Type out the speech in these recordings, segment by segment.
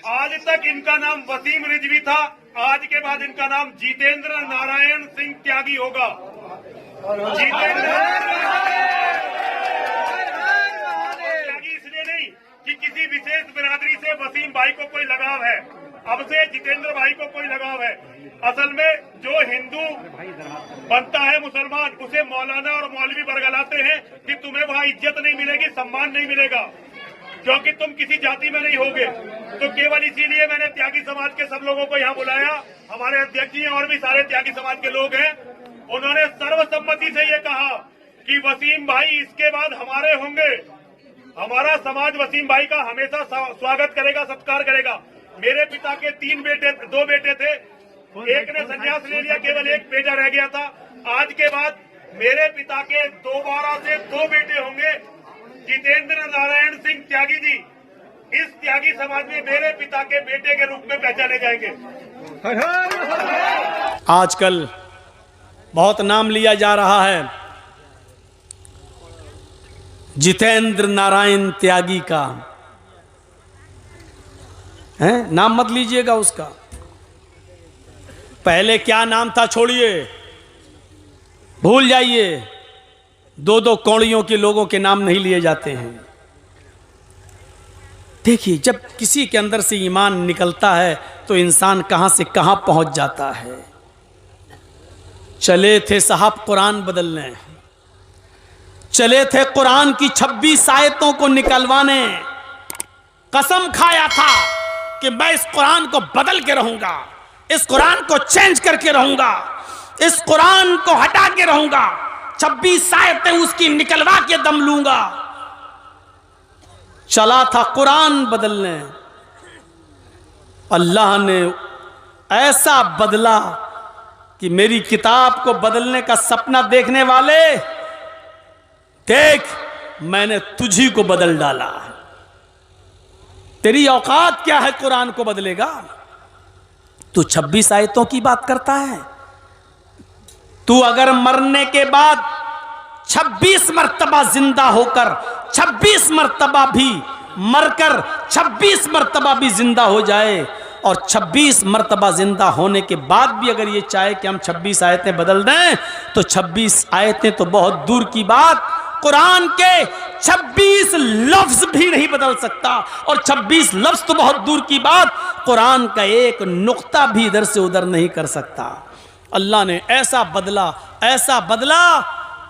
आज तक इनका नाम वसीम रिजवी था, आज के बाद इनका नाम जितेंद्र नारायण सिंह त्यागी होगा। जितेंद्र त्यागी इसलिए नहीं कि किसी विशेष बिरादरी से वसीम भाई को कोई लगाव है, अब से जितेंद्र भाई को कोई लगाव है। असल में जो हिंदू बनता है मुसलमान, उसे मौलाना और मौलवी बरगलाते हैं कि तुम्हें वहाँ इज्जत नहीं मिलेगी, सम्मान नहीं मिलेगा, क्योंकि तुम किसी जाति में नहीं होगे। तो केवल इसीलिए मैंने त्यागी समाज के सब लोगों को यहाँ बुलाया। हमारे अध्यक्ष जी और भी सारे त्यागी समाज के लोग हैं। उन्होंने सर्वसम्मति से ये कहा कि वसीम भाई इसके बाद हमारे होंगे। हमारा समाज वसीम भाई का हमेशा स्वागत करेगा, सत्कार करेगा। मेरे पिता के दो बेटे थे, एक ने संन्यास ले लिया, केवल एक बेटा रह गया था। आज के बाद मेरे पिता के दोबारा से 2 बेटे होंगे। जितेंद्र नारायण सिंह त्यागी जी इस त्यागी समाज में मेरे पिता के बेटे के रूप में पहचाने जाएंगे। आजकल बहुत नाम लिया जा रहा है जितेंद्र नारायण त्यागी का, है नाम मत लीजिएगा उसका। पहले क्या नाम था छोड़िए, भूल जाइए। 2 कौड़ियों के लोगों के नाम नहीं लिए जाते हैं। देखिए, जब किसी के अंदर से ईमान निकलता है तो इंसान कहां से कहां पहुंच जाता है। चले थे साहब कुरान बदलने, चले थे कुरान की 26 आयतों को निकलवाने। कसम खाया था कि मैं इस कुरान को बदल के रहूंगा, इस कुरान को चेंज करके रहूंगा, इस कुरान को हटा के रहूंगा। 26 आयतें उसकी निकलवा के दम लूंगा। चला था कुरान बदलने, अल्लाह ने ऐसा बदला कि मेरी किताब को बदलने का सपना देखने वाले, देख मैंने तुझी को बदल डाला। तेरी औकात क्या है कुरान को बदलेगा? तू 26 आयतों की बात करता है। तू अगर मरने के बाद 26 मर्तबा जिंदा होकर, 26 मर्तबा भी मरकर, 26 मर्तबा भी जिंदा हो जाए और 26 मर्तबा जिंदा होने के बाद भी अगर ये चाहे कि हम 26 आयतें बदल दें, तो 26 आयतें तो बहुत दूर की बात, कुरान के 26 लफ्ज भी नहीं बदल सकता। और 26 लफ्ज तो बहुत दूर की बात, कुरान का एक नुक्ता भी इधर से उधर नहीं कर सकता। अल्लाह ने ऐसा बदला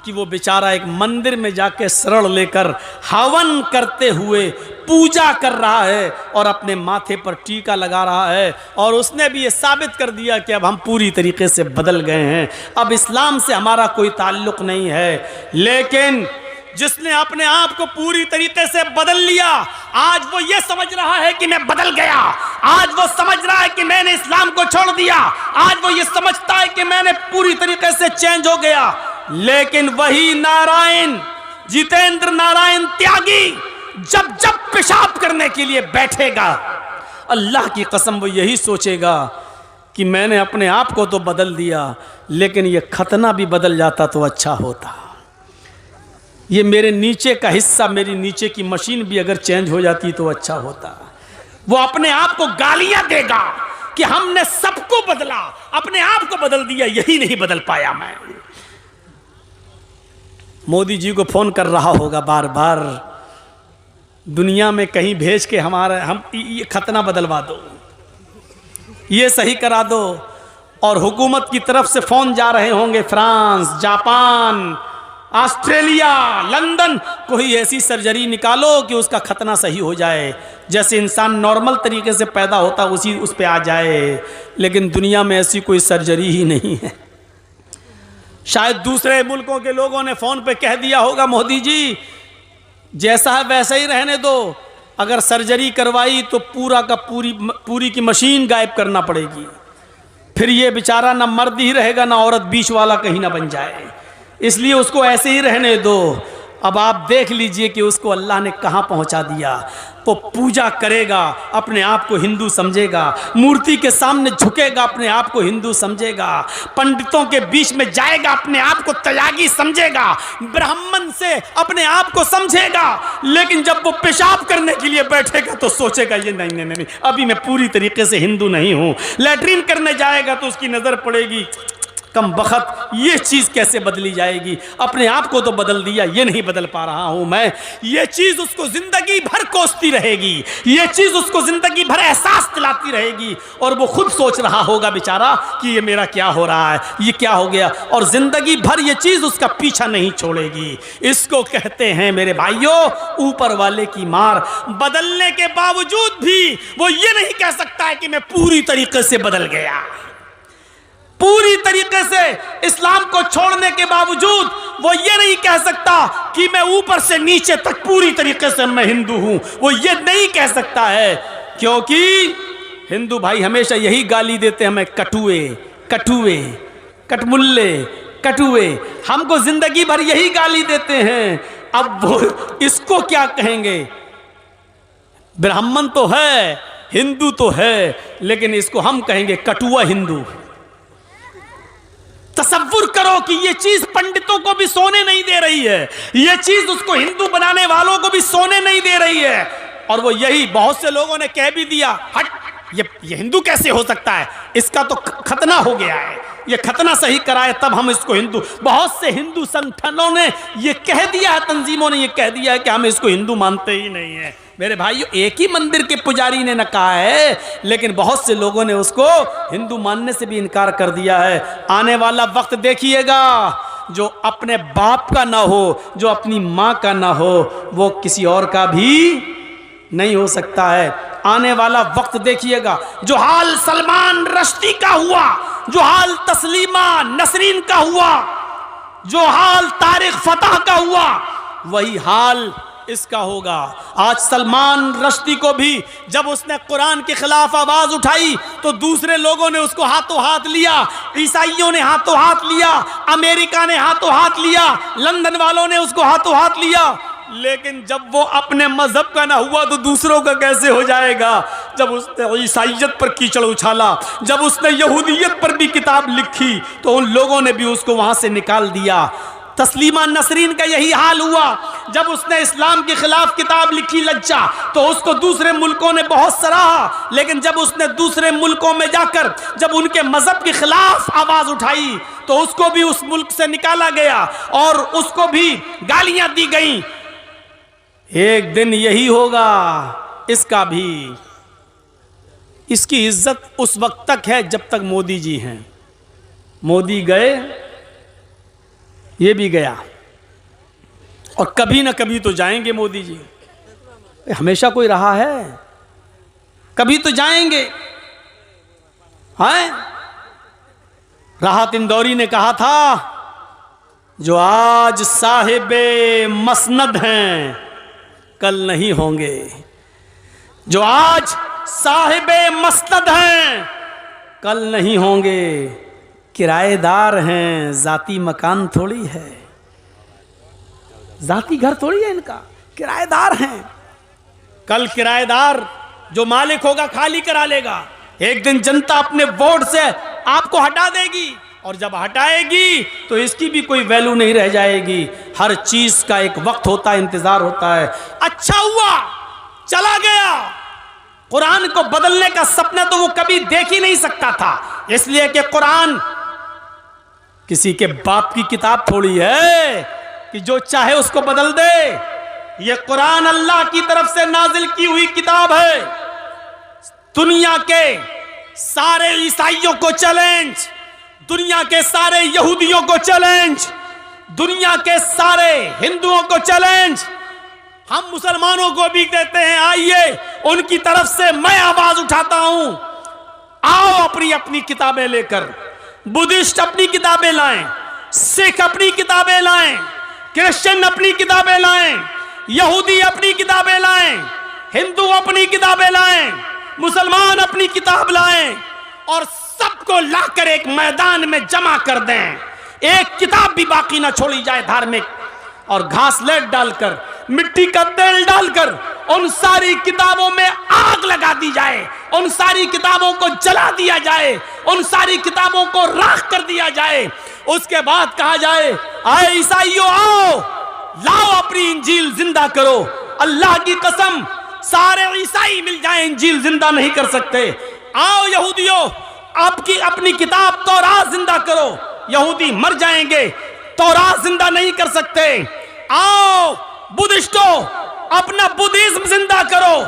कि वो बेचारा एक मंदिर में जाके शरण लेकर हवन करते हुए पूजा कर रहा है और अपने माथे पर टीका लगा रहा है। और उसने भी ये साबित कर दिया कि अब हम पूरी तरीके से बदल गए हैं, अब इस्लाम से हमारा कोई ताल्लुक नहीं है। लेकिन जिसने अपने आप को पूरी तरीके से बदल लिया, आज वो ये समझ रहा है कि मैं बदल गया, आज वो समझ रहा है कि मैंने इस्लाम को छोड़ दिया, आज वो ये समझता है कि मैंने पूरी तरीके से चेंज हो गया। लेकिन वही नारायण, जितेंद्र नारायण त्यागी जब जब पेशाब करने के लिए बैठेगा, अल्लाह की कसम वो यही सोचेगा कि मैंने अपने आप को तो बदल दिया, लेकिन ये खतना भी बदल जाता तो अच्छा होता। ये मेरे नीचे का हिस्सा, मेरी नीचे की मशीन भी अगर चेंज हो जाती तो अच्छा होता। वो अपने आप को गालियां देगा कि हमने सबको बदला, अपने आप को बदल दिया, यही नहीं बदल पाया मैं। मोदी जी को फोन कर रहा होगा बार बार, दुनिया में कहीं भेज के हम ये खतना बदलवा दो, ये सही करा दो। और हुकूमत की तरफ से फोन जा रहे होंगे फ्रांस, जापान, ऑस्ट्रेलिया, लंदन, कोई ऐसी सर्जरी निकालो कि उसका खतना सही हो जाए, जैसे इंसान नॉर्मल तरीके से पैदा होता उस पे आ जाए। लेकिन दुनिया में ऐसी कोई सर्जरी ही नहीं है। शायद दूसरे मुल्कों के लोगों ने फोन पे कह दिया होगा, मोदी जी जैसा है वैसा ही रहने दो, अगर सर्जरी करवाई तो पूरी की मशीन गायब करना पड़ेगी, फिर ये बेचारा ना मर्द ही रहेगा ना औरत, बीच वाला कहीं ना बन जाए, इसलिए उसको ऐसे ही रहने दो। अब आप देख लीजिए कि उसको अल्लाह ने कहाँ पहुँचा दिया। वो पूजा करेगा, अपने आप को हिंदू समझेगा, मूर्ति के सामने झुकेगा, अपने आप को हिंदू समझेगा, पंडितों के बीच में जाएगा, अपने आप को त्यागी समझेगा, ब्राह्मण से अपने आप को समझेगा, लेकिन जब वो पेशाब करने के लिए बैठेगा तो सोचेगा ये नहीं नहीं नहीं, अभी मैं पूरी तरीके से हिंदू नहीं हूँ। लैट्रीन करने जाएगा तो उसकी नज़र पड़ेगी, कम बखत ये चीज़ कैसे बदली जाएगी, अपने आप को तो बदल दिया, ये नहीं बदल पा रहा हूँ मैं। ये चीज़ उसको ज़िंदगी भर कोसती रहेगी, ये चीज़ उसको ज़िंदगी भर एहसास दिलाती रहेगी, और वो खुद सोच रहा होगा बेचारा कि ये मेरा क्या हो रहा है, ये क्या हो गया, और ज़िंदगी भर ये चीज़ उसका पीछा नहीं छोड़ेगी। इसको कहते हैं मेरे भाइयों ऊपर वाले की मार। बदलने के बावजूद भी वो ये नहीं कह सकता है कि मैं पूरी तरीके से बदल गया। पूरी तरीके से इस्लाम को छोड़ने के बावजूद वो ये नहीं कह सकता कि मैं ऊपर से नीचे तक पूरी तरीके से मैं हिंदू हूं। वो ये नहीं कह सकता है, क्योंकि हिंदू भाई हमेशा यही गाली देते हैं हमें, कटुए कटुए कटमुल्ले कटुए, हमको जिंदगी भर यही गाली देते हैं। अब वो इसको क्या कहेंगे? ब्राह्मण तो है, हिंदू तो है, लेकिन इसको हम कहेंगे कटुआ हिंदू। तसव्वुर करो कि ये चीज पंडितों को भी सोने नहीं दे रही है, ये चीज उसको हिंदू बनाने वालों को भी सोने नहीं दे रही है। और वो यही बहुत से लोगों ने कह भी दिया, हट ये हिंदू कैसे हो सकता है, इसका तो खतना हो गया है, ये खतना सही कराए तब हम इसको हिंदू। बहुत से हिंदू संगठनों ने ये कह दिया है, तंजीमों ने ये कह दिया है कि हम इसको हिंदू मानते ही नहीं है। मेरे भाइयों एक ही मंदिर के पुजारी ने न कहा है, लेकिन बहुत से लोगों ने उसको हिंदू मानने से भी इनकार कर दिया है। आने वाला वक्त देखिएगा, जो अपने बाप का ना हो, जो अपनी माँ का ना हो, वो किसी और का भी नहीं हो सकता है। आने वाला वक्त देखिएगा, जो हाल सलमान रश्दी का हुआ, जो हाल तस्लीमा नसरीन का हुआ, जो हाल तारिक फतह का हुआ, वही हाल इसका होगा। आज सलमान रश्दी को भी जब उसने कुरान के खिलाफ आवाज उठाई तो दूसरे लोगों ने उसको हाथों हाथ लिया, ईसाइयों ने हाथों हाथ लिया, अमेरिका ने हाथों हाथ लिया, लंदन वालों ने उसको हाथों हाथ लिया, लेकिन जब वो अपने मजहब का ना हुआ तो दूसरों का कैसे हो जाएगा। जब उसने ईसाइयत पर कीचड़ उछाला, जब उसने यहूदियत पर भी किताब लिखी तो उन लोगों ने भी उसको वहां से निकाल दिया। तस्लीमा नसरीन का यही हाल हुआ, जब उसने इस्लाम के खिलाफ किताब लिखी लज्जा, तो उसको दूसरे मुल्कों ने बहुत सराहा, लेकिन जब उसने दूसरे मुल्कों में जाकर जब उनके मजहब के खिलाफ आवाज उठाई तो उसको भी उस मुल्क से निकाला गया और उसको भी गालियां दी गई। एक दिन यही होगा इसका भी। इसकी इज्जत उस वक्त तक है जब तक मोदी जी हैं। मोदी गए, ये भी गया, और कभी ना कभी तो जाएंगे मोदी जी। हमेशा कोई रहा है, कभी तो जाएंगे। हैं? राहत इंदौरी ने कहा था, जो आज साहिबे मसनद हैं कल नहीं होंगे, जो आज साहिबे मसनद हैं कल नहीं होंगे। किराएदार हैं, जाती मकान थोड़ी है, जाती घर थोड़ी है इनका, किराएदार हैं। कल किराएदार जो मालिक होगा खाली करा लेगा, एक दिन जनता अपने वोट से आपको हटा देगी, और जब हटाएगी तो इसकी भी कोई वैल्यू नहीं रह जाएगी। हर चीज का एक वक्त होता है, इंतजार होता है। अच्छा हुआ चला गया, कुरान को बदलने का सपना तो वो कभी देख ही नहीं सकता था, इसलिए कि कुरान किसी के बाप की किताब थोड़ी है कि जो चाहे उसको बदल दे। ये कुरान अल्लाह की तरफ से नाजिल की हुई किताब है। दुनिया के सारे ईसाइयों को चैलेंज, दुनिया के सारे यहूदियों को चैलेंज, दुनिया के सारे हिंदुओं को चैलेंज, हम मुसलमानों को भी देते हैं। आइए उनकी तरफ से मैं आवाज उठाता हूं, आओ अपनी अपनी किताबें लेकर। बुद्धिस्ट अपनी किताबें लाएं, सिख अपनी किताबें लाएं, क्रिश्चियन अपनी किताबें लाएं, यहूदी अपनी किताबें लाएं, हिंदू अपनी किताबें लाएं, मुसलमान अपनी किताब लाएं, और सबको लाकर एक मैदान में जमा कर दें। एक किताब भी बाकी ना छोड़ी जाए धार्मिक, और घासलेट डालकर, मिट्टी का तेल डालकर उन सारी किताबों में आग लगा दी जाए, उन सारी किताबों को जला दिया जाए, उन सारी किताबों को राख कर दिया जाए। उसके बाद कहा जाए, आए ईसाइयों आओ, लाओ अपनी इंजील जिंदा करो। अल्लाह की कसम, सारे ईसाई मिल जाएं, इंजील जिंदा नहीं कर सकते। आओ यहूदियों, आपकी अपनी किताब तौरात जिंदा करो। यहूदी मर जाएंगे, तौरात जिंदा नहीं कर सकते। आओ बुद्धिस्टों, अपना बुद्धिज्म जिंदा करो।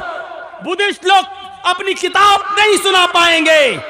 बुद्धिस्ट लोग अपनी किताब नहीं सुना पाएंगे।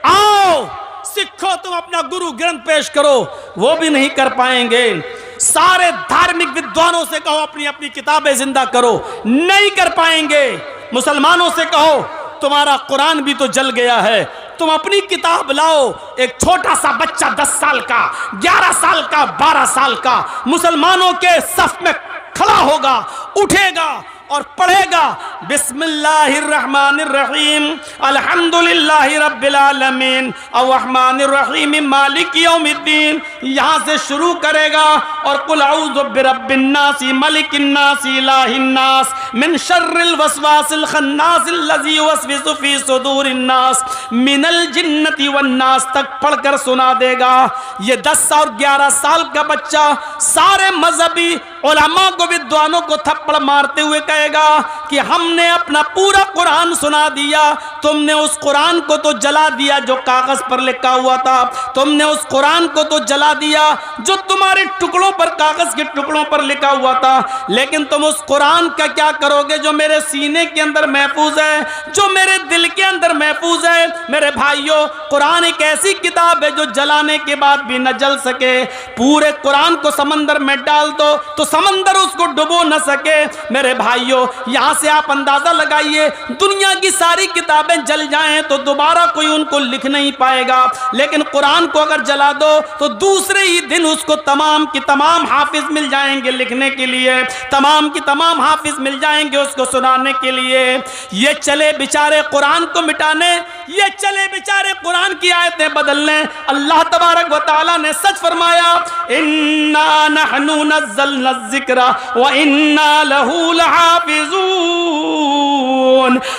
आओ सिखो, तुम अपना गुरु ग्रंथ पेश करो, वो भी नहीं कर पाएंगे। सारे धार्मिक विद्वानों से कहो अपनी अपनी किताबें जिंदा करो, नहीं कर पाएंगे। मुसलमानों से कहो तुम्हारा कुरान भी तो जल गया है, तुम अपनी किताब लाओ। एक छोटा सा बच्चा 10 साल का, 11 साल का, 12 साल का मुसलमानों के सफ में खड़ा होगा, उठेगा और पढ़ेगा बिस्मिल्लाहिर्रहमानिर्रहीम अल्हम्दुलिल्लाहि रब्बिल आलमीन अर्रहमानिर्रहीम मालिकी यौमिद्दीन, यहां से शुरू करेगा और कुल औज़ु बिरब्बिन नास मलिकिन नास इलाहिन नास मिन शर्रिल वसवासिल खन्नास अल्लज़ी युवस्विसु फी सुदूरिन नास मिनल जिन्नति वन नास तक पढ़कर सुना देगा। ये 10 और 11 साल का बच्चा सारे मजहबी उलमा को, विद्वानों को थप्पड़ मारते हुए कहेगा कि हमने अपना पूरा कुरान सुना दिया, तुमने उस कुरान को तो जला दिया जो कागज पर लिखा हुआ था, तुमने उस कुरान को तो जला दिया जो तुम्हारे टुकड़ों पर, कागज के टुकड़ों पर लिखा हुआ था, लेकिन तुम उस कुरान का क्या करोगे जो मेरे सीने के अंदर महफूज है, जो मेरे दिल के अंदर महफूज है। मेरे भाइयों, कुरान एक ऐसी किताब है जो जलाने के बाद भी न जल सके। पूरे कुरान को समंदर में डाल दो तो समंदर उसको डुबो न सके। मेरे भाइयों, यहां से आप अंदाजा लगाइए, दुनिया की सारी किताबें जल जाएं तो दोबारा कोई उनको लिख नहीं पाएगा, लेकिन कुरान को अगर जला दो तो दूसरे ही दिन उसको तमाम की तमाम हाफिज मिल जाएंगे लिखने के लिए, तमाम की तमाम हाफिज मिल जाएंगे उसको सुनाने के लिए। ये चले बेचारे कुरान को मिटाने, ये चले बेचारे कुरान की आयतें बदलने। अल्लाह तबारक व तआला ने सच फरमाया, इन्ना नहनु नज़्ज़लना ज़िक्रा व इन्ना लहू लहाफ़िज़ून।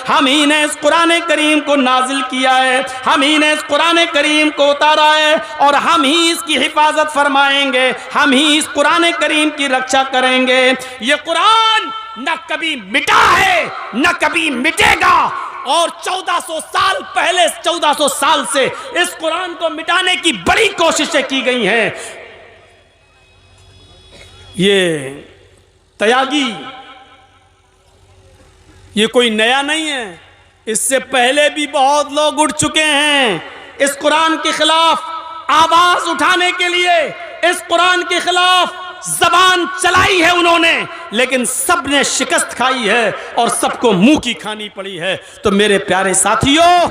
हम ही ने इस कुरान करीम को नाजिल किया है, हम ही ने इस कुरान करीम को उतारा है और हम ही इसकी हिफाजत फरमाएंगे, हम ही इस कुरान करीम की रक्षा करेंगे। ये कुरान न कभी मिटा है न कभी मिटेगा, और 1400 साल पहले, 1400 साल से इस कुरान को मिटाने की बड़ी कोशिशें की गई हैं। ये तयागी, ये कोई नया नहीं है, इससे पहले भी बहुत लोग उठ चुके हैं इस कुरान के खिलाफ आवाज उठाने के लिए। इस कुरान के खिलाफ जबान चलाई है उन्होंने, लेकिन सबने शिकस्त खाई है और सबको मुंह की खानी पड़ी है। तो मेरे प्यारे साथियों,